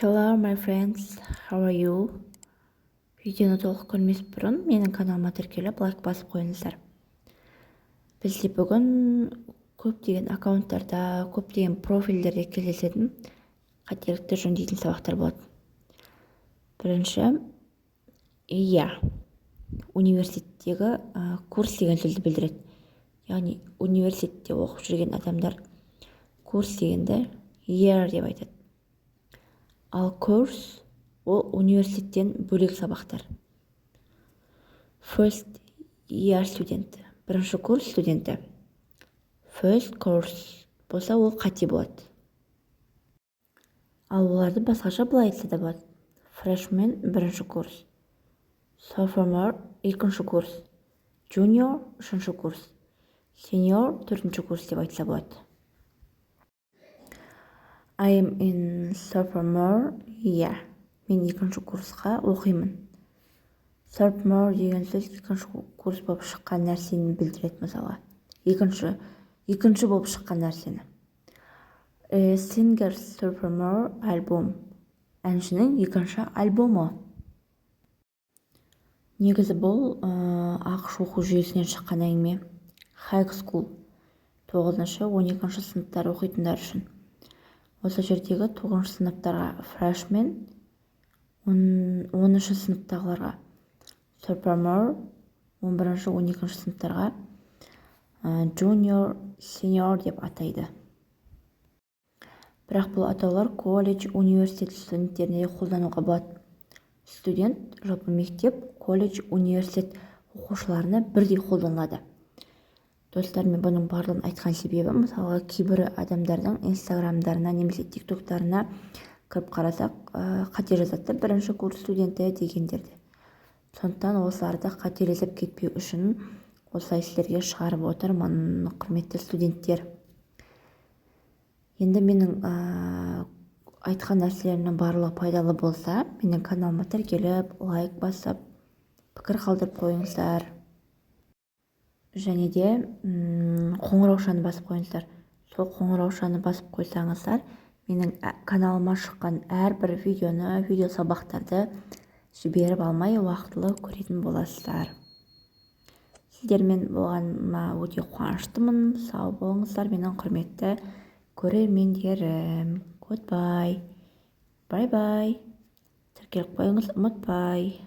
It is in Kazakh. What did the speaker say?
Hello my friends, how are you? Видеоны толық көрмес бұрын менің каналыма тіркеліп лайк басып қойыңыздар. Бізде бүгін көптеген аккаунттарда, көптеген профильдерде кездесетін қателікті жөндейтін сабақтар болады. Бірінші, университеттегі курс деген сөзді білдіреді. Яғни университетте оқып жүрген адамдар курс дегенді year деп айтады. Ал курс ол университеттен бөлек сабақтар. First year студенті, бірінші курс студенті. First course болса ол қате болады. Ал оларды басқаша былай айтса да болады. Freshman бірінші курс, sophomore екінші курс, junior үшінші курс, senior төртінші курс деп айтса болады. I am in sophomore year. Мен екінші курсқа оқимын. Sophomore деген сөз екінші курс болып шыққан нәрсені білдіреді мысалға. Екінші болып шыққан нәрсені. Singer's sophomore album. Әншінің екінші альбомы. Негізі бұл ақш оқу жүйесінен шыққан әңгіме. High school. 9-12 сыныптар оқитындар үшін. Осы жердегі 9 сыныптарға freshman, 10 сыныптағыларға sophomore, 11-12 сыныптарға junior, senior деп атайды. Бірақ бұл атаулар колледж, университет студенттеріне қолдануға болады. Студент, жалпы мектеп, колледж, университет оқушыларына бірдей қолданылады. Достар, мен бұның барлығын айтқан себебі, мысалға кейбір адамдардың инстаграмдарына немесе тиктоктарына кіріп қарасақ, қате жазады бірінші курс студенті дегендерді. Сондықтан осыларды қателесіп кетпеу үшін осылай сіздерге шығарып отырмын, құрметті студенттер. Енді менің айтқан нәрселерімнің барлығы пайдалы болса, менің каналыма тіркеліп, лайк басып, пікір қалдырып қойыңыздар. Және де қоңыраушаны басып қойыңыздар. Сол қоңыраушаны басып қойсаңыздар, менің каналыма шыққан әрбір видео сабақтарды жіберіп алмай уақытылы көретін боласыздар. Сіздермен болғаныма өте қуаныштымын. Сау болыңыздар, менің құрметті көрермендерім. Goodbye. Bye-bye. Тіркеліп қойыңыз, ұмытпай.